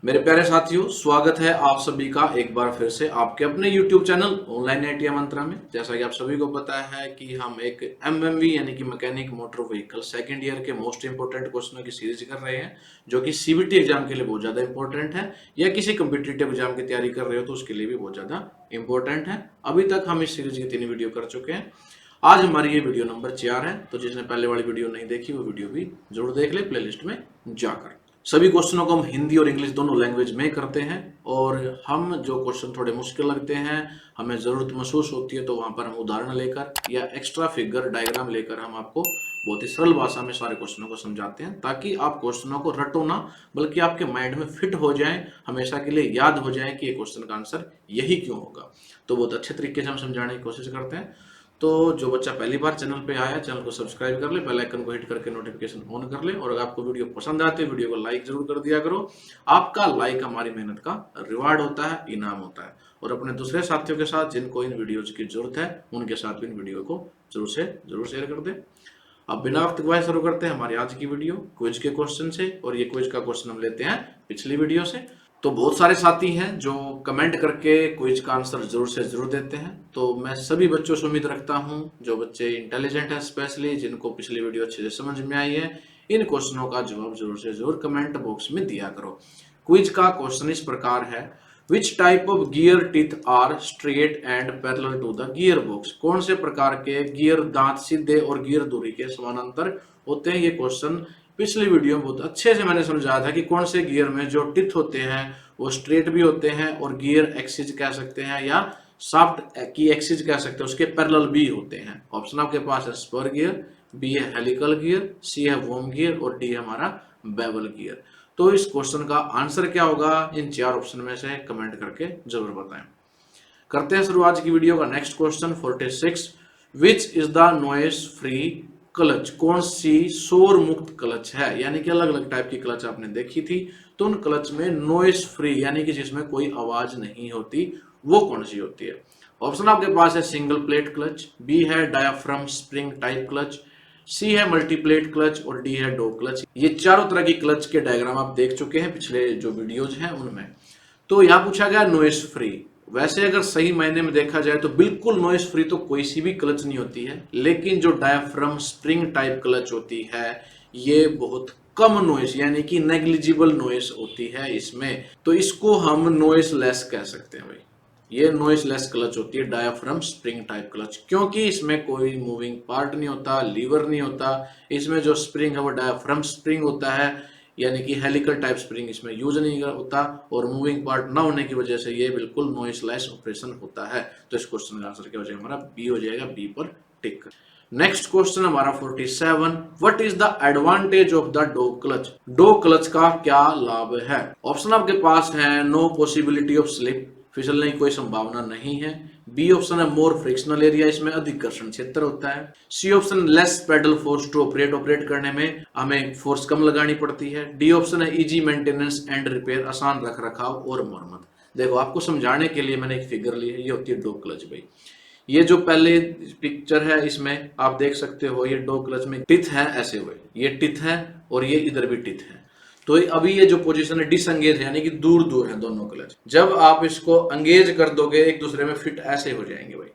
मेरे प्यारे साथियों, स्वागत है आप सभी का एक बार फिर से आपके अपने YouTube चैनल ऑनलाइन IIT मंत्रा में। जैसा कि आप सभी को पता है कि हम एक MMV यानी कि mechanic motor vehicle second year के मोस्ट इंपोर्टेंट क्वेश्चनों की सीरीज कर रहे हैं, जो कि CBT एग्जाम के लिए बहुत ज्यादा इंपॉर्टेंट है या किसी कम्पिटिटिव एग्जाम की तैयारी कर रहे हो तो उसके लिए भी बहुत ज्यादा इंपॉर्टेंट है। अभी तक हम इस सीरीज की 3 वीडियो कर चुके हैं। आज हमारी ये वीडियो नंबर 4 है, तो जिसने पहले वाली वीडियो नहीं देखी वो वीडियो भी जरूर देख ले प्लेलिस्ट में जाकर। सभी क्वेश्चनों को हम हिंदी और इंग्लिश दोनों लैंग्वेज में करते हैं और हम जो क्वेश्चन थोड़े मुश्किल लगते हैं, हमें ज़रूरत महसूस होती है, तो वहां पर हम उदाहरण लेकर या एक्स्ट्रा फिगर डायग्राम लेकर हम आपको बहुत ही सरल भाषा में सारे क्वेश्चनों को समझाते हैं, ताकि आप क्वेश्चनों को रटो ना, बल्कि आपके माइंड में फिट हो जाए, हमेशा के लिए याद हो जाए कि ये क्वेश्चन का आंसर यही क्यों होगा। तो बहुत अच्छे तरीके से हम समझाने की कोशिश करते हैं। तो जो बच्चा पहली बार चैनल पे आया, चैनल को सब्सक्राइब कर ले, बेल आइकन को हिट करके नोटिफिकेशन ऑन कर ले, और अगर आपको वीडियो पसंद आती है वीडियो को लाइक जरूर कर दिया करो। आपका लाइक हमारी मेहनत का रिवार्ड होता है, इनाम होता है। और अपने दूसरे साथियों के साथ जिनको इन वीडियोज की जरूरत है, उनके साथ भी इन वीडियो को जरूर से जरूर शेयर कर दे। अब बिना वक्त गवाए शुरू करते हैं हमारी आज की वीडियो क्विज के क्वेश्चन से, और ये क्विज का क्वेश्चन हम लेते हैं पिछली वीडियो से। तो बहुत सारे साथी हैं जो कमेंट करके क्विज का आंसर जरूर से जरूर देते हैं, तो मैं सभी बच्चों से उम्मीद रखता हूं, जो बच्चे इंटेलिजेंट हैं स्पेशली, जिनको पिछली वीडियो अच्छे से समझ में आई है, इन क्वेश्चनों का जवाब जरूर से जरूर कमेंट बॉक्स में दिया करो। क्विज का क्वेश्चन इस प्रकार है, which type of gear teeth are straight and parallel to the gear box. कौन से प्रकार के गियर दांत सीधे और गियर दूरी के समानांतर होते हैं। ये क्वेश्चन पिछली वीडियो में बहुत अच्छे से मैंने समझाया था कि कौन से गियर में जो टिथ होते हैं वो स्ट्रेट भी होते हैं, और गियर एक्सिस कह सकते हैं या शाफ्ट की एक्सिस कह सकते हैं, उसके पैरेलल भी होते हैं। ऑप्शन आपके पास है स्पर गियर, बी है हेलिकल गियर, सी है वोम गियर, और डी है हमारा बेवल गियर। तो इस क्वेश्चन का आंसर क्या होगा, इन 4 ऑप्शन में से कमेंट करके जरूर बताएं। करते हैं शुरू आज की वीडियो का। Next question 46, which is the noise free clutch. कौन सी शोर मुक्त क्लच है, यानी कि अलग अलग टाइप की क्लच आपने देखी थी, तो उन क्लच में नॉइस फ्री यानी कि जिसमें कोई आवाज नहीं होती, वो कौन सी होती है। ऑप्शन आपके पास है सिंगल प्लेट क्लच, बी है डायाफ्राम स्प्रिंग टाइप क्लच, सी है मल्टीप्लेट क्लच, और डी है डॉग क्लच। ये चारों तरह की क्लच के डायग्राम आप देख चुके हैं पिछले जो वीडियोज हैं उनमें। तो यहां पूछा गया नॉइस फ्री। वैसे अगर सही मायने में देखा जाए तो बिल्कुल नॉइस फ्री तो कोई सी भी क्लच नहीं होती है, लेकिन जो डायाफ्राम स्प्रिंग टाइप क्लच होती है ये बहुत कम नॉइस यानी कि नेग्लिजिबल नॉइस होती है इसमें, तो इसको हम नॉइस लेस कह सकते हैं भाई। ये नॉइस लेस क्लच होती है डायाफ्राम स्प्रिंग टाइप क्लच, क्योंकि इसमें कोई मूविंग पार्ट नहीं होता, लीवर नहीं होता। इसमें जो स्प्रिंग है वो डायाफ्राम स्प्रिंग होता है, यानी कि हेलिकल टाइप स्प्रिंग इसमें यूज नहीं होता, और मूविंग पार्ट ना होने की वजह से ये बिल्कुल नॉइस लेस ऑपरेशन होता है। तो इस क्वेश्चन का आंसर क्या हो जाएगा हमारा, बी हो जाएगा, बी पर टिक। नेक्स्ट क्वेश्चन हमारा 47, what is the advantage of the dog clutch. Dog clutch का क्या लाभ है। ऑप्शन आपके पास है नो पॉसिबिलिटी ऑफ स्लिप, फिसलने की कोई संभावना नहीं है। बी ऑप्शन है मोर फ्रिक्शनल एरिया, इसमें अधिक घर्षण क्षेत्र होता है। C option less pedal force to operate करने में हमें फोर्स कम लगानी पड़ती है। डी ऑप्शन है इजी मेंटेनेंस एंड रिपेयर, आसान रख रखाव और मरम्मत। देखो आपको समझाने के लिए मैंने एक फिगर ली है, ये होती है डॉग क्लच भाई। ये जो पहले पिक्चर है इसमें आप देख सकते हो, ये डॉग क्लच में टिथ है ऐसे हुए, ये टिथ है और ये इधर भी टिथ है। तो अभी ये जो पोजीशन है डिसंगेज है, यानी कि दूर दूर है दोनों क्लच। जब आप इसको अंगेज कर दोगे एक दूसरे में फिट ऐसे हो जाएंगे भाई।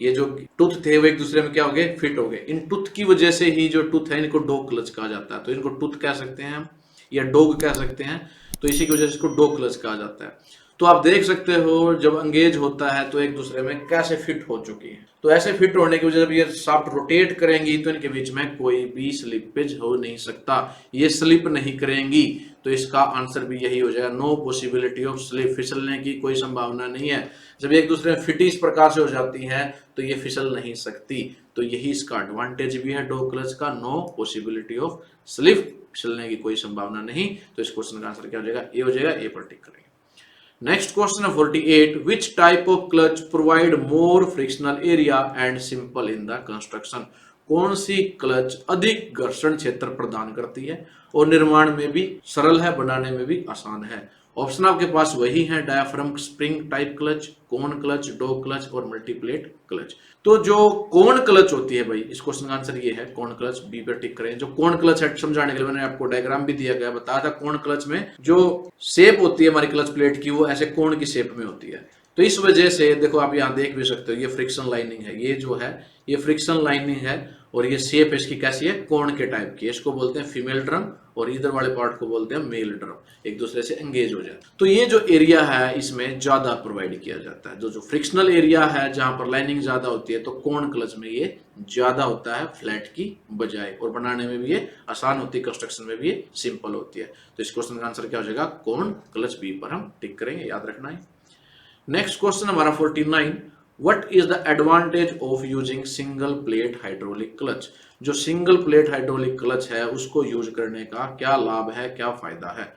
ये जो टूथ थे वो एक दूसरे में क्या हो गए, फिट हो गए। इन टूथ की वजह से ही जो टूथ है इनको डॉग क्लच कहा जाता है। तो इनको टूथ कह सकते हैं हम या डॉग कह सकते हैं, तो इसी की वजह से इसको डॉग क्लच कहा जाता है। तो आप देख सकते हो जब अंगेज होता है तो एक दूसरे में कैसे फिट हो चुकी है। तो ऐसे फिट होने की वजह से ये शाफ्ट रोटेट करेंगी तो इनके बीच में कोई भी स्लिपेज हो नहीं सकता, ये स्लिप नहीं करेंगी। तो इसका आंसर भी यही हो जाएगा, नो पॉसिबिलिटी ऑफ स्लिप, फिसलने की कोई संभावना नहीं है। जब एक दूसरे में फिट इस प्रकार से हो जाती है तो ये फिसल नहीं सकती। तो यही इसका एडवांटेज भी है डॉग क्लच का, नो पॉसिबिलिटी ऑफ स्लिप, फिसलने की कोई संभावना नहीं। तो इस क्वेश्चन का आंसर क्या हो जाएगा, ए हो जाएगा, ए पर टिक करेंगे। नेक्स्ट क्वेश्चन है 48, विच type of clutch provide more frictional area and simple in the construction. कौन सी क्लच अधिक घर्षण क्षेत्र प्रदान करती है और निर्माण में भी सरल है, बनाने में भी आसान है। ऑप्शन आपके पास वही है, डायाफ्राम, स्प्रिंग टाइप क्लच, कोन क्लच, डॉग क्लच और मल्टीप्लेट क्लच। तो जो कोन क्लच होती है भाई, इस क्वेश्चन का आंसर ये है कोन क्लच, बी पे टिक करें। जो कोन क्लच है समझाने के लिए मैंने आपको डायग्राम भी दिया गया, बताया था कोन क्लच में जो शेप होती है हमारी क्लच प्लेट की वो ऐसे कोन की शेप में होती है। तो इस वजह से देखो आप यहाँ देख भी सकते हो, ये फ्रिक्शन लाइनिंग है, ये जो है ये फ्रिक्शन लाइनिंग है और ये शेप इसकी कैसी है, कोण के टाइप की। इसको बोलते हैं फीमेल ड्रम और इधर वाले पार्ट को बोलते हैं मेल ड्रम, एक दूसरे से एंगेज हो जाए। तो ये जो एरिया है इसमें ज्यादा प्रोवाइड किया जाता है, जो फ्रिक्शनल एरिया है जहां पर लाइनिंग ज्यादा होती है, तो कोण क्लच में ये ज्यादा होता है फ्लैट की बजाय, और बनाने में भी ये आसान होती है, कंस्ट्रक्शन में भी ये सिंपल होती है। तो इस क्वेश्चन का आंसर क्या हो जाएगा, कोण क्लच, बी पर हम टिक करेंगे, याद रखना है। नेक्स्ट क्वेश्चन हमारा 49, what is the advantage of using single plate hydraulic clutch. जो सिंगल प्लेट हाइड्रोलिक क्लच है उसको यूज करने का क्या लाभ है, क्या फायदा है।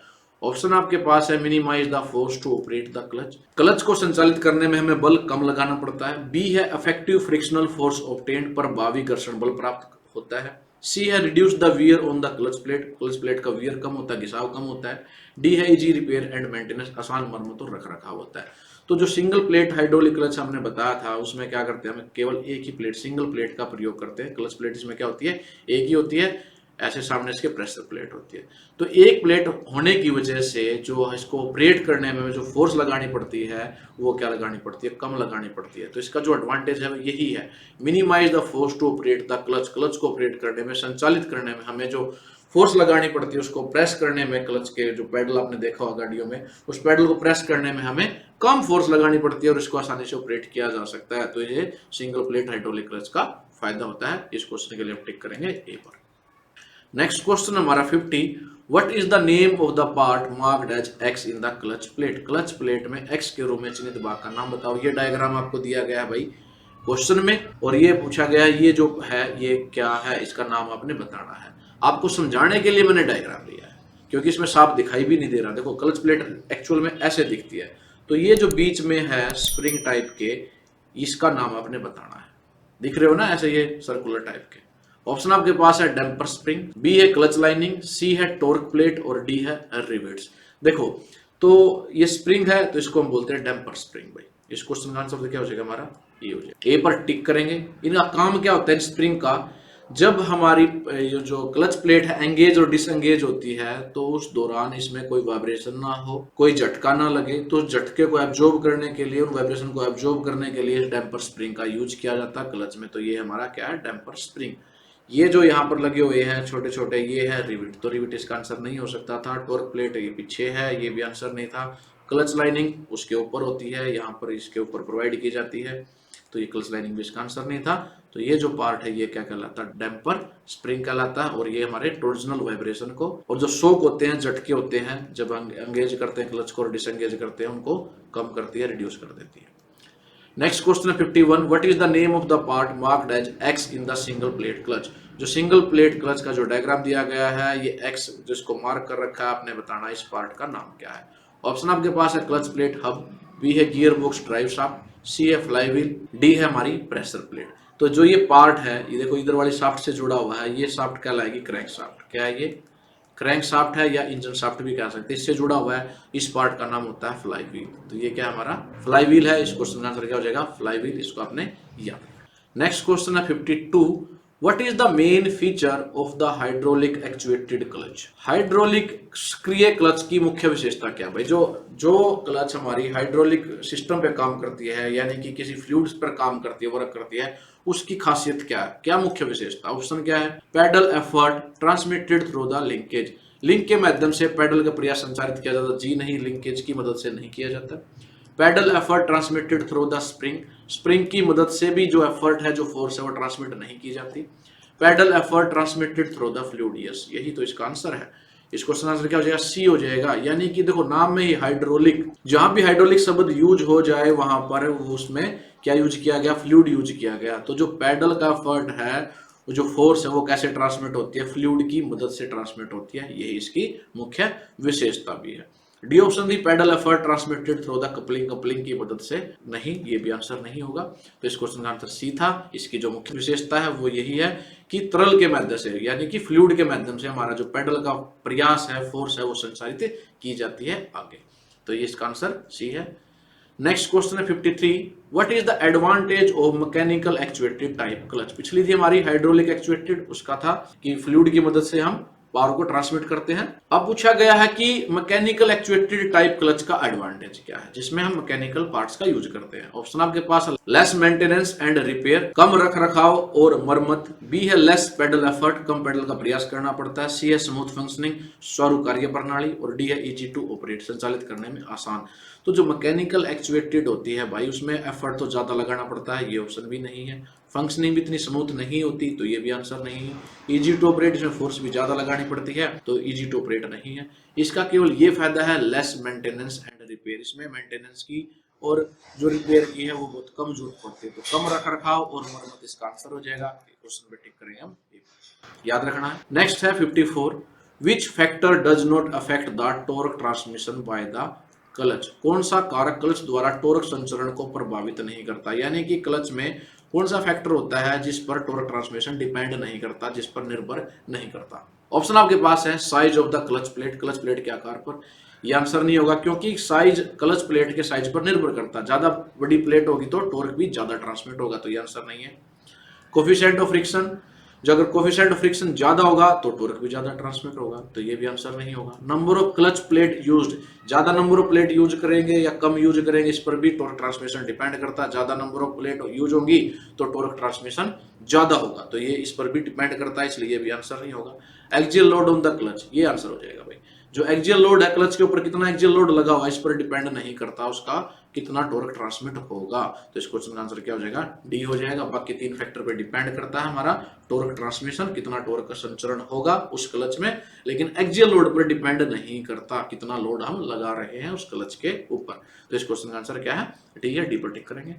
ऑप्शन आपके पास है, minimise the force to operate the clutch, clutch को संचालित करने में हमें बल कम लगाना पड़ता है। बी है, इफेक्टिव फ्रिक्शनल फोर्स ऑब्टेन्ड, प्रभावी घर्षण बल प्राप्त होता है। सी है, reduce the wear on the clutch plate, clutch plate का वियर कम होता है, घिसाव कम होता है। डी है, इजी रिपेयर एंड मेंटेनेंस, आसान मरम्मत और रख रखाव होता है। तो जो सिंगल प्लेट हाइड्रोलिक क्लच हमने बताया था उसमें क्या करते हैं, हम केवल एक ही प्लेट, सिंगल प्लेट का प्रयोग करते हैं। क्लच प्लेट इसमें क्या होती है, एक ही होती है, ऐसे सामने इसके प्रेशर प्लेट होती है। तो एक प्लेट होने की वजह से जो इसको ऑपरेट करने में जो फोर्स लगानी पड़ती है वो क्या लगानी पड़ती है, कम लगानी पड़ती है। तो इसका जो एडवांटेज है वो यही है, minimise the force to operate the clutch, clutch को ऑपरेट करने में, संचालित करने में हमें जो फोर्स लगानी पड़ती है उसको प्रेस करने में, क्लच के जो पैडल आपने देखा होगा गाड़ियों में, उस पैडल को प्रेस करने में हमें कम फोर्स लगानी पड़ती है और इसको आसानी से ऑपरेट किया जा सकता है। तो ये सिंगल प्लेट हाइड्रोलिक क्लच का फायदा होता है। इस क्वेश्चन के लिए हम टिक करेंगे ए पर। नेक्स्ट क्वेश्चन हमारा 50, what is the name of the part marked as x in the clutch plate, clutch plate में एक्स के रूप में चिन्हित भाग का नाम बताओ। ये डायग्राम आपको दिया गया है भाई क्वेश्चन में और ये पूछा गया है ये जो है ये क्या है, इसका नाम आपने बताना है। आपको समझाने के लिए मैंने डायग्राम लिया है क्योंकि इसमें साफ दिखाई भी नहीं दे रहा। देखो क्लच प्लेट एक्चुअल में ऐसे दिखती है, तो ये जो बीच में है स्प्रिंग टाइप के, इसका नाम आपने बताना है। दिख रहे हो ना ऐसे ये सर्कुलर टाइप के। ऑप्शन आपके पास है डैम्पर स्प्रिंग, बी है क्लच लाइनिंग, सी है टॉर्क प्लेट और डी है रिवेट्स। देखो तो ये स्प्रिंग है तो इसको हम बोलते हैं डैम्पर स्प्रिंग भाई। इस क्वेश्चन का आंसर क्या हो जाएगा हमारा, ये हो जाएगा। ए पर टिक करेंगे। इनका काम क्या होता है स्प्रिंग का, जब हमारी जो क्लच प्लेट है एंगेज और डिसएंगेज होती है तो उस दौरान इसमें कोई वाइब्रेशन ना हो, कोई झटका ना लगे, तो झटके को एब्जॉर्ब करने के लिए, उन वाइब्रेशन को एब्जॉर्ब करने के लिए डैम्पर स्प्रिंग का यूज किया जाता है क्लच में। तो ये हमारा क्या है, डैम्पर स्प्रिंग। ये जो यहाँ पर लगे हुए हैं छोटे छोटे, ये है रिविट, तो रिविट इसका आंसर नहीं हो सकता था। टॉर्क प्लेट ये पीछे है, ये भी आंसर नहीं था। क्लच लाइनिंग उसके ऊपर होती है, यहाँ पर इसके ऊपर प्रोवाइड की जाती है, तो ये क्लच लाइनिंग भी इसका आंसर नहीं था। तो ये जो पार्ट है ये क्या कहलाता है, डैम्पर स्प्रिंग कहलाता है। और ये हमारे टॉर्जनल वाइब्रेशन को और जो शॉक होते हैं, झटके होते हैं जब एंगेज करते हैं क्लच को और डिसएंगेज करते हैं, उनको कम करती है, रिड्यूस कर देती है। नेक्स्ट क्वेश्चन है 51, what is the name of the part marked as x in the single plate clutch. जो सिंगल प्लेट क्लच का जो डायग्राम दिया गया है, ये एक्स जिसको मार्क कर रखा है, आपने बताना इस पार्ट का नाम क्या है। ऑप्शन आपके पास है क्लच प्लेट हब, बी है गियर बॉक्स ड्राइव शाफ्ट, सी है फ्लाई व्हील, डी है हमारी प्रेशर प्लेट। तो जो ये पार्ट है, ये देखो इधर वाली शाफ्ट से जुड़ा हुआ है, ये शाफ्ट कहलाएगी क्रैंक शाफ्ट। क्या है ये, क्रैंक शाफ्ट है या इंजन शाफ्ट भी कह सकते हैं, इससे जुड़ा हुआ है। इस पार्ट का नाम होता है फ्लाई व्हील। तो ये क्या हमारा फ्लाई व्हील है। इस क्वेश्चन का आंसर क्या हो जाएगा, फ्लाई व्हील। इसको आपने याद रखना। नेक्स्ट क्वेश्चन है 52, what is the main feature of the hydraulic actuated clutch. Hydraulic सक्रिय क्लच की मुख्य विशेषता क्या भाई। जो क्लच हमारी हाइड्रोलिक सिस्टम पे काम करती है, यानी कि किसी फ्लूइड्स पर काम करती है, वर्क करती है, उसकी खासियत क्या है, क्या मुख्य विशेषता। ऑप्शन क्या है, pedal effort transmitted through the linkage, link के माध्यम से पैडल का प्रयास संचारित किया जाता है। जी नहीं, लिंकेज की मदद से नहीं किया जाता। Pedal effort transmitted through the spring, spring की मदद से भी जो एफर्ट है, जो फोर्स है, वो ट्रांसमिट नहीं की जाती। Pedal effort transmitted through the fluid, yes यही तो इसका आंसर है। इस क्वेश्चन आंसर क्या हो जाएगा, सी हो जाएगा। यानी कि देखो नाम में ही हाइड्रोलिक, जहां भी हाइड्रोलिक शब्द यूज हो जाए वहां पर उसमें क्या यूज किया गया, फ्लूइड यूज किया गया। तो जो पैडल का एफर्ट है, जो फोर्स है, वो कैसे ट्रांसमिट होती है, फ्लूइड की मदद से ट्रांसमिट होती है। यही इसकी मुख्य विशेषता भी है। D option the pedal effort transmitted through the coupling, coupling की मदद से नहीं, ये भी आंसर नहीं होगा। तो इस क्वेश्चन का आंसर सी था। इसकी जो मुख्य विशेषता है वो यही है कि तरल के माध्यम से, यानी कि फ्लूइड के माध्यम से हमारा जो पैडल का प्रयास है, फोर्स है, वो संचारित की जाती है आगे। तो ये इसका आंसर सी है। नेक्स्ट क्वेश्चन है 53, what is the advantage of mechanical actuated type clutch. पिछली थी हमारी हाइड्रोलिक एक्चुएटेड, उसका था कि फ्लूइड की मदद से हम पावर को ट्रांसमिट करते हैं। अब पूछा गया है कि मैकेनिकल एक्चुएटेड टाइप क्लच का एडवांटेज क्या है, जिसमें हम मैकेनिकल पार्ट्स का यूज करते हैं। ऑप्शन आपके पास लेस मेंटेनेंस एंड रिपेयर, कम रख रखाव और मरम्मत। बी है लेस पेडल एफर्ट, कम पेडल का प्रयास करना पड़ता है। सी है स्मूथ फंक्शनिंग, सुचारू कार्य प्रणाली। और डी है इजी टू ऑपरेट, संचालित करने में आसान। तो जो मैकेनिकल एक्चुएटेड होती है भाई, उसमें एफर्ट तो ज्यादा लगाना पड़ता है, ये ऑप्शन भी नहीं है। फंक्शनिंग भी इतनी स्मूथ नहीं होती, तो ये भी आंसर नहीं है। इजी टू ऑपरेट, इसमें फोर्स भी ज्यादा लगानी पड़ती है, तो इजी टू ऑपरेट नहीं है। इसका केवल ये फायदा है लेस मेंटेनेंस एंड रिपेयर, इसमें मेंटेनेंस की और जो रिपेयर की है वो बहुत कम जरूरत पड़ती है, तो कम रख रखाव और मरम्मत इसका आंसर हो जाएगा। क्वेश्चन पे टिक करेंगे हम, याद रखना है। नेक्स्ट है 54, which factor does not affect the torque transmission by the clutch. कौन सा कारक क्लच द्वारा टॉर्क संचरण को प्रभावित नहीं करता, यानी कि क्लच में कौन सा फैक्टर होता है जिस पर टॉर्क ट्रांसमिशन डिपेंड नहीं करता, जिस पर निर्भर नहीं करता। ऑप्शन आपके पास है size of the clutch plate, clutch plate के आकार पर। यह आंसर नहीं होगा, क्योंकि साइज क्लच प्लेट के साइज पर निर्भर करता है। ज्यादा बड़ी प्लेट होगी तो टॉर्क भी ज्यादा ट्रांसमिट होगा, तो यह आंसर नहीं है। कोफिशिएंट ऑफ फ्रिक्शन, जो अगर कोफिशिएंट ऑफ फ्रिक्शन ज्यादा होगा तो टॉर्क भी ज्यादा ट्रांसमिट होगा, तो ये भी आंसर नहीं होगा। Number of clutch plate used, ज्यादा नंबर ऑफ प्लेट यूज करेंगे या कम यूज करेंगे, इस पर भी टॉर्क ट्रांसमिशन डिपेंड करता है। ज्यादा नंबर ऑफ प्लेट यूज होंगी तो टॉर्क ट्रांसमिशन ज्यादा होगा, तो ये इस पर भी डिपेंड करता है, इसलिए ये भी आंसर नहीं होगा। Axial load on the clutch, ये आंसर हो जाएगा भाई। जो एक्सियल लोड है क्लच के ऊपर, कितना एक्सियल लोड लगा हुआ है, इस पर डिपेंड नहीं करता उसका कितना टॉर्क ट्रांसमिट होगा, तो इस क्वेश्चन का आंसर क्या हो जाएगा, डी हो जाएगा। बाकी तीन फैक्टर पे डिपेंड करता है हमारा टॉर्क ट्रांसमिशन, कितना टॉर्क का संचरण होगा उस क्लच में, लेकिन एक्सियल लोड पर डिपेंड नहीं करता कितना लोड हम लगा रहे हैं उस क्लच के ऊपर। तो इस क्वेश्चन का आंसर क्या है, डी है, डी पर टिक करेंगे।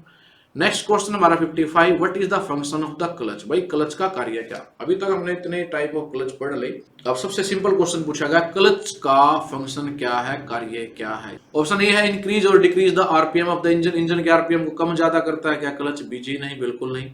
नेक्स्ट क्वेश्चन हमारा 55, what is the function of the clutch. भाई क्लच का कार्य क्या। अभी तक हमने इतने टाइप ऑफ क्लच पढ़ ली, अब सबसे सिंपल क्वेश्चन पूछा गया, क्लच का फंक्शन क्या है, कार्य क्या है। ऑप्शन ए है इंक्रीज और decrease the RPM of the engine, engine के आरपीएम को कम ज्यादा करता है क्या क्लच, बीजी नहीं, बिल्कुल नहीं।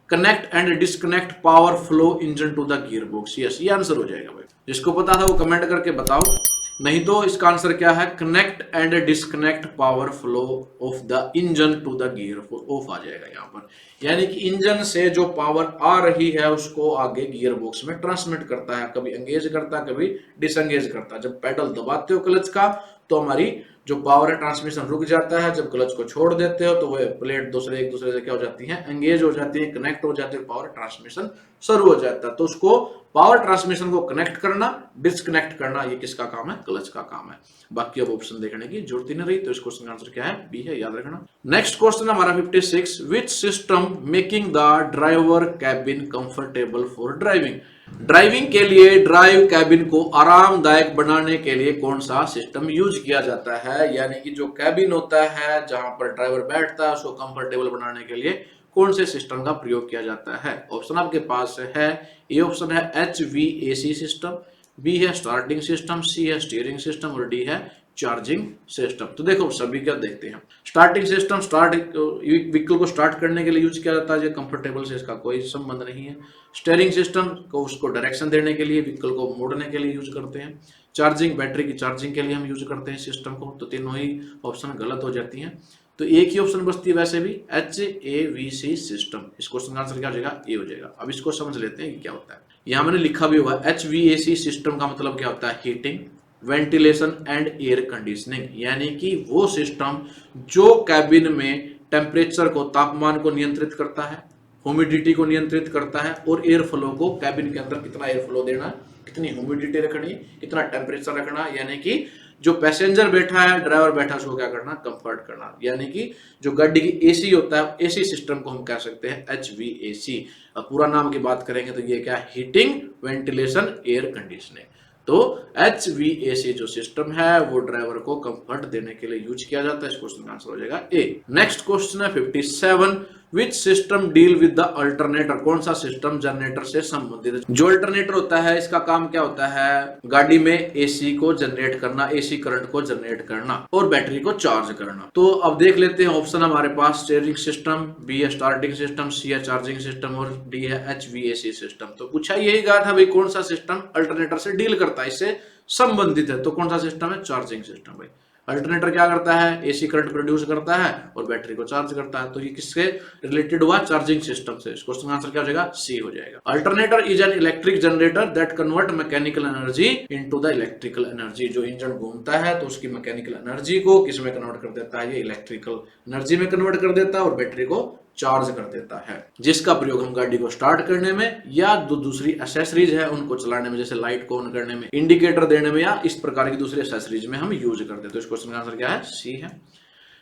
Connect and disconnect power flow engine to the gear box, yes, ये आंसर हो जाएगा भाई। जिसको पता था वो कमेंट करके बताओ, नहीं तो इसका आंसर क्या है, connect and disconnect power flow of the engine to the gear of आ जाएगा यहाँ पर, यानी कि इंजन से जो पावर आ रही है उसको आगे गियर बॉक्स में ट्रांसमिट करता है, कभी एंगेज करता है कभी डिसएंगेज करता है। जब पेडल दबाते हो क्लच का तो हमारी जो पावर है ट्रांसमिशन रुक जाता है, जब क्लच को छोड़ देते हो तो वह प्लेट एक दूसरे से क्या हो जाती है, एंगेज हो जाती है, कनेक्ट हो जाती है, पावर ट्रांसमिशन शुरू हो जाता है। तो उसको पावर ट्रांसमिशन को कनेक्ट करना, डिस्कनेक्ट करना, ये किसका काम है, क्लच का काम है। बाकी अब ऑप्शन देखने की जरूरत ही नहीं रही, तो इस क्वेश्चन का आंसर क्या है, बी है, याद रखना। नेक्स्ट क्वेश्चन हमारा 56, which system making the driver cabin comfortable for driving. Driving के लिए ड्राइव कैबिन को आरामदायक बनाने के लिए कौन सा सिस्टम यूज किया जाता है, यानी कि जो कैबिन होता है जहां पर ड्राइवर बैठता है उसको कंफर्टेबल बनाने के लिए कौन से सिस्टम का प्रयोग किया जाता है। ऑप्शन आपके पास है, ए ऑप्शन है HVAC सिस्टम, बी है स्टार्टिंग सिस्टम, सी है स्टीयरिंग सिस्टम और डी है चार्जिंग सिस्टम। तो देखो सभी क्या देखते हैं। स्टार्टिंग सिस्टम, व्हीकल को स्टार्ट करने के लिए यूज किया जाता है, कंफर्टेबल से इसका कोई संबंध नहीं है। स्टीयरिंग सिस्टम को उसको डायरेक्शन देने के लिए, व्हीकल को मोड़ने के लिए यूज करते हैं। चार्जिंग, बैटरी की चार्जिंग के लिए हम यूज करते हैं सिस्टम को। तो तीनों ही ऑप्शन गलत हो जाती हैं, तो एक ही ऑप्शन बचती है वैसे भी, HAVC सिस्टम। इस क्वेश्चन का आंसर क्या हो जाएगा, ए हो जाएगा। अब इसको समझ लेते हैं कि क्या होता है। यहाँ मैंने लिखा भी हुआ है, HVAC सिस्टम का मतलब क्या होता है, heating, ventilation and air conditioning, यानी कि वो सिस्टम जो कैबिन में टेम्परेचर को, तापमान को नियंत्रित करता है, ह्यूमिडिटी को नियंत्रित करता है और एयर फ्लो को, कैबिन के अंदर कितना एयर फ्लो देना है, कितनी ह्यूमिडिटी रखनी, कितना टेम्परेचर रखना, यानी कि जो पैसेंजर बैठा है, ड्राइवर बैठा है, उसको क्या करना, कंफर्ट करना। यानी कि जो गाड़ी की एसी होता है, एसी सिस्टम को हम कह सकते हैं HVAC। अब पूरा नाम की बात करेंगे तो ये क्या, हीटिंग, वेंटिलेशन, एयर कंडीशनिंग। तो HVAC जो सिस्टम है वो ड्राइवर को कंफर्ट देने के लिए यूज किया जाता है। इस क्वेश्चन का आंसर हो जाएगा ए। नेक्स्ट क्वेश्चन है 57, which system deal with the alternator. कौन सा सिस्टम जनरेटर से संबंधित है। जो अल्टरनेटर होता है इसका काम क्या होता है, गाड़ी में एसी को जनरेट करना, एसी करंट को जनरेट करना और बैटरी को चार्ज करना। तो अब देख लेते हैं ऑप्शन हमारे पास, स्टीयरिंग सिस्टम, बी है स्टार्टिंग सिस्टम, सी है चार्जिंग सिस्टम और डी है HVAC सिस्टम। तो पूछा यही गया था भाई कौन सा सिस्टम अल्टरनेटर से डील करता है, इससे संबंधित है, तो कौन सा सिस्टम है, चार्जिंग सिस्टम। भाई अल्टरनेटर क्या करता है, एसी करंट प्रोड्यूस करता है और बैटरी को चार्ज करता है। तो ये किसके रिलेटेड हुआ, चार्जिंग सिस्टम से। इस क्वेश्चन का आंसर क्या हो जाएगा, सी हो जाएगा। Alternator is an electric generator that convert mechanical energy into the electrical energy. जो इंजन घूमता है तो उसकी मैकेनिकल एनर्जी को किस में कन्वर्ट कर देता है, ये इलेक्ट्रिकल एनर्जी में कन्वर्ट कर देता है और बैटरी को चार्ज कर देता है, जिसका प्रयोग हम गाड़ी को स्टार्ट करने में या दूसरी एसेसरीज है उनको चलाने में, जैसे लाइट को ऑन करने में, इंडिकेटर देने में या इस प्रकार की दूसरी एसेसरीज में हम यूज करते हैं। तो इस क्वेश्चन का आंसर क्या है, सी है।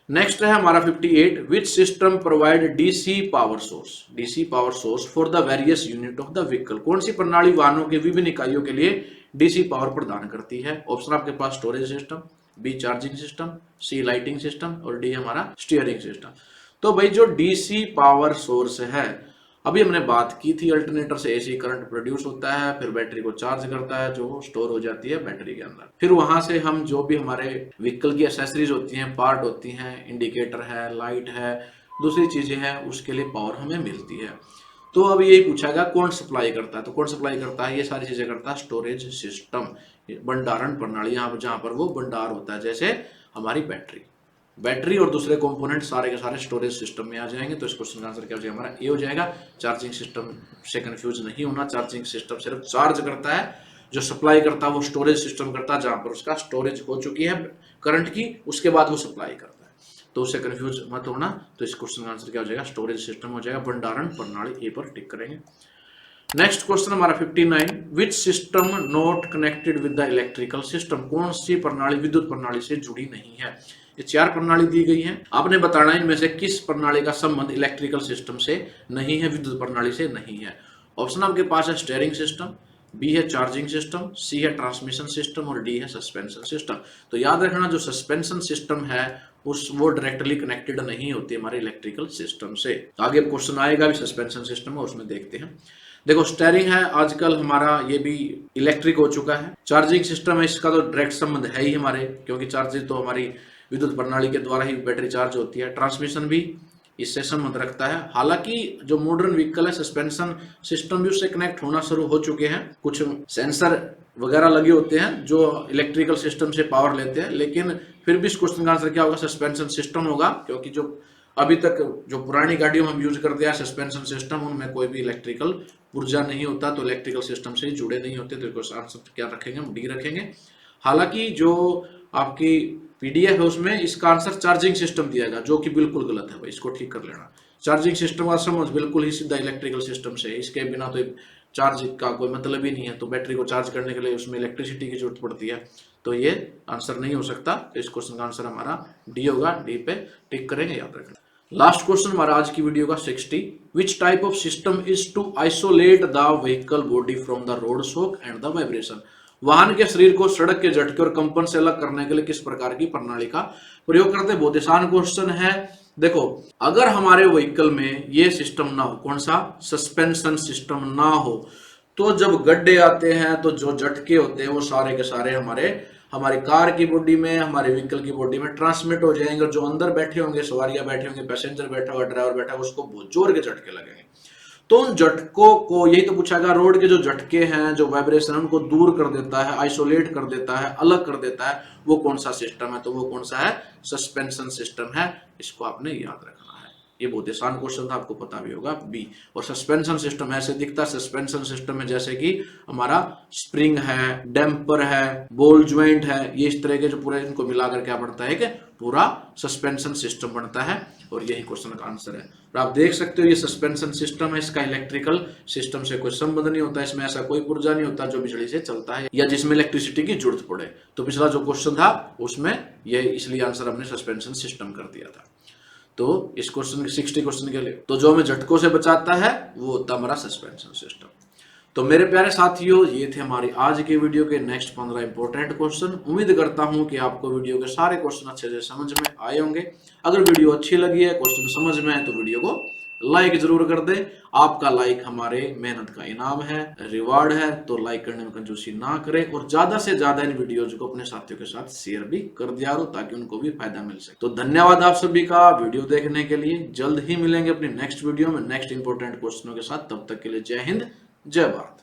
नेक्स्ट है हमारा 58, which system provide DC power source, DC power source for the various unit of the vehicle. कौन सी प्रणाली वाहनों के विभिन्न इकाइयों के लिए डीसी पावर प्रदान करती है। ऑप्शन आपके पास storage system, b charging system, c lighting system और डी हमारा स्टीयरिंग सिस्टम। तो भाई जो डीसी पावर सोर्स है, अभी हमने बात की थी, अल्टरनेटर से एसी करंट प्रोड्यूस होता है, फिर बैटरी को चार्ज करता है जो स्टोर हो जाती है बैटरी के अंदर। फिर वहां से हम जो भी हमारे व्हीकल की एसेसरीज होती हैं, पार्ट होती हैं, इंडिकेटर है, लाइट है, दूसरी चीजें हैं, उसके लिए पावर हमें मिलती है। तो अब यही पूछा गया कौन सप्लाई करता है, तो कौन सप्लाई करता है, ये सारी चीजें करता है स्टोरेज सिस्टम, भंडारण प्रणाली, यहाँ जहां पर वो भंडार होता है, जैसे हमारी बैटरी और दूसरे कंपोनेंट सारे के सारे स्टोरेज सिस्टम में आ जाएंगे। तो इस क्वेश्चन का आंसर क्या हो जाएगा, हमारा ए हो जाएगा। चार्जिंग सिस्टम से कंफ्यूज नहीं होना, चार्जिंग सिस्टम सिर्फ चार्ज करता है, जो सप्लाई करता है वो स्टोरेज सिस्टम करता है, जहां पर उसका स्टोरेज हो चुकी है करंट की, उसके बाद वो सप्लाई करता है। तो उससे कंफ्यूज मत होना। तो इस क्वेश्चन का आंसर क्या हो जाएगा, स्टोरेज सिस्टम हो जाएगा, भंडारण प्रणाली, ए पर टिक करेंगे। नेक्स्ट क्वेश्चन हमारा 59, which system not connected with the electrical system. कौन सी प्रणाली विद्युत प्रणाली से जुड़ी नहीं है। ये 4 प्रणाली दी गई है, आपने बताना इनमें से किस प्रणाली का संबंध इलेक्ट्रिकल सिस्टम से नहीं है, विद्युत प्रणाली से नहीं है। ऑप्शन आपके पास है स्टीयरिंग सिस्टम, बी है चार्जिंग सिस्टम, सी है ट्रांसमिशन सिस्टम और डी है सस्पेंशन सिस्टम। तो याद रखना जो सस्पेंशन सिस्टम है वो डायरेक्टली कनेक्टेड नहीं होती हमारे इलेक्ट्रिकल सिस्टम से। आगे क्वेश्चन आएगा भी सस्पेंशन सिस्टम है, उसमें देखते हैं। देखो स्टीयरिंग है, आजकल हमारा ये भी इलेक्ट्रिक हो चुका है। चार्जिंग सिस्टम है, इसका तो डायरेक्ट संबंध है ही हमारे, क्योंकि चार्जिंग तो हमारी विद्युत प्रणाली के द्वारा ही बैटरी चार्ज होती है। ट्रांसमिशन भी इससे संबंध रखता है। हालांकि जो मॉडर्न व्हीकल है सस्पेंशन सिस्टम भी उससे कनेक्ट होना शुरू हो चुके हैं, कुछ सेंसर वगैरह लगे होते हैं जो इलेक्ट्रिकल सिस्टम से पावर लेते हैं, लेकिन फिर भी इस क्वेश्चन का आंसर क्या होगा, सस्पेंशन सिस्टम होगा, क्योंकि जो अभी तक जो पुरानी गाड़ियों में हम यूज करते हैं सस्पेंशन सिस्टम, उनमें कोई भी इलेक्ट्रिकल ऊर्जा नहीं होता, तो इलेक्ट्रिकल सिस्टम से जुड़े नहीं होते। तो आंसर क्या रखेंगे, हम डी रखेंगे। हालांकि जो आपकी पीडीएफ है उसमें इसका आंसर चार्जिंग सिस्टम दिया गया, जो कि बिल्कुल गलत है भाई, इसको ठीक कर लेना। चार्जिंग सिस्टम का संबंध बिल्कुल ही सीधा इलेक्ट्रिकल सिस्टम से, इसके बिना तो चार्ज का कोई मतलब ही नहीं है। तो बैटरी को चार्ज करने के लिए उसमें इलेक्ट्रिसिटी की जरूरत पड़ती है, तो ये आंसर नहीं हो सकता। तो इस क्वेश्चन का आंसर हमारा डी होगा, डी पे टिक करेंगे, याद रखना। लास्ट क्वेश्चन हमारा आज की वीडियो का 60, which type of system is to isolate the vehicle body from the road shock and the vibration. वाहन के शरीर को सड़क के झटके और कंपन से अलग करने के लिए किस प्रकार की प्रणाली का प्रयोग करते हैं। बहुत आसान क्वेश्चन है। देखो अगर हमारे व्हीकल में ये सिस्टम ना हो, कौन सा, सस्पेंशन सिस्टम ना हो, तो जब गड्ढे आते हैं तो जो झटके होते हैं वो सारे के सारे हमारी कार की बॉडी में, हमारे व्हीकल की बॉडी में ट्रांसमिट हो जाएंगे। और जो अंदर बैठे होंगे, सवारियां बैठे होंगे, पैसेंजर बैठा होगा, ड्राइवर बैठा होगा, उसको बहुत जोर के झटके लगेंगे। तो उन झटकों को, यही तो पूछा गया, रोड के जो झटके हैं, जो वाइब्रेशन है, उनको दूर कर देता है, आइसोलेट कर देता है, अलग कर देता है, वो कौन सा सिस्टम है, तो वो कौन सा है, सस्पेंशन सिस्टम है। इसको आपने याद रखना है। ये बहुत आसान क्वेश्चन था, आपको पता भी होगा, बी। और सस्पेंशन सिस्टम ऐसे दिखता है, सस्पेंशन सिस्टम में जैसे कि हमारा स्प्रिंग है, डैम्पर है, बॉल ज्वाइंट है, ये इस तरह के जो पूरे इनको मिलाकर क्या बनता है कि पूरा सस्पेंशन सिस्टम बनता है। और यही क्वेश्चन का आंसर है। और आप देख सकते हो ये सस्पेंशन सिस्टम है, इसका इलेक्ट्रिकल सिस्टम से कोई संबंध नहीं होता, इसमें ऐसा कोई पुर्जा नहीं होता जो बिजली से चलता है या जिसमें इलेक्ट्रिसिटी की जरूरत पड़े। तो पिछला जो क्वेश्चन था उसमें ये, इसलिए आंसर हमने सस्पेंशन सिस्टम कर दिया था। तो इस क्वेश्चन 60 क्वेश्चन के लिए तो जो हमें झटकों से बचाता है वो होता हमारा सस्पेंशन सिस्टम। तो मेरे प्यारे साथियों, ये थे हमारी आज के वीडियो के नेक्स्ट 15 इंपॉर्टेंट क्वेश्चन। उम्मीद करता हूं कि आपको वीडियो के सारे क्वेश्चन अच्छे से समझ में आए होंगे। अगर वीडियो अच्छी लगी है, क्वेश्चन समझ में आए, तो वीडियो को लाइक जरूर कर दें। आपका लाइक हमारे मेहनत का इनाम है, रिवार्ड है। तो लाइक करने में कंजूसी ना करें और ज्यादा से ज्यादा इन वीडियोज को अपने साथियों के साथ शेयर भी कर दिया करो, ताकि उनको भी फायदा मिल सके। तो धन्यवाद आप सभी का वीडियो देखने के लिए। जल्द ही मिलेंगे अपनी नेक्स्ट वीडियो में नेक्स्ट इंपॉर्टेंट क्वेश्चनों के साथ। तब तक के लिए जय हिंद, जय भारत।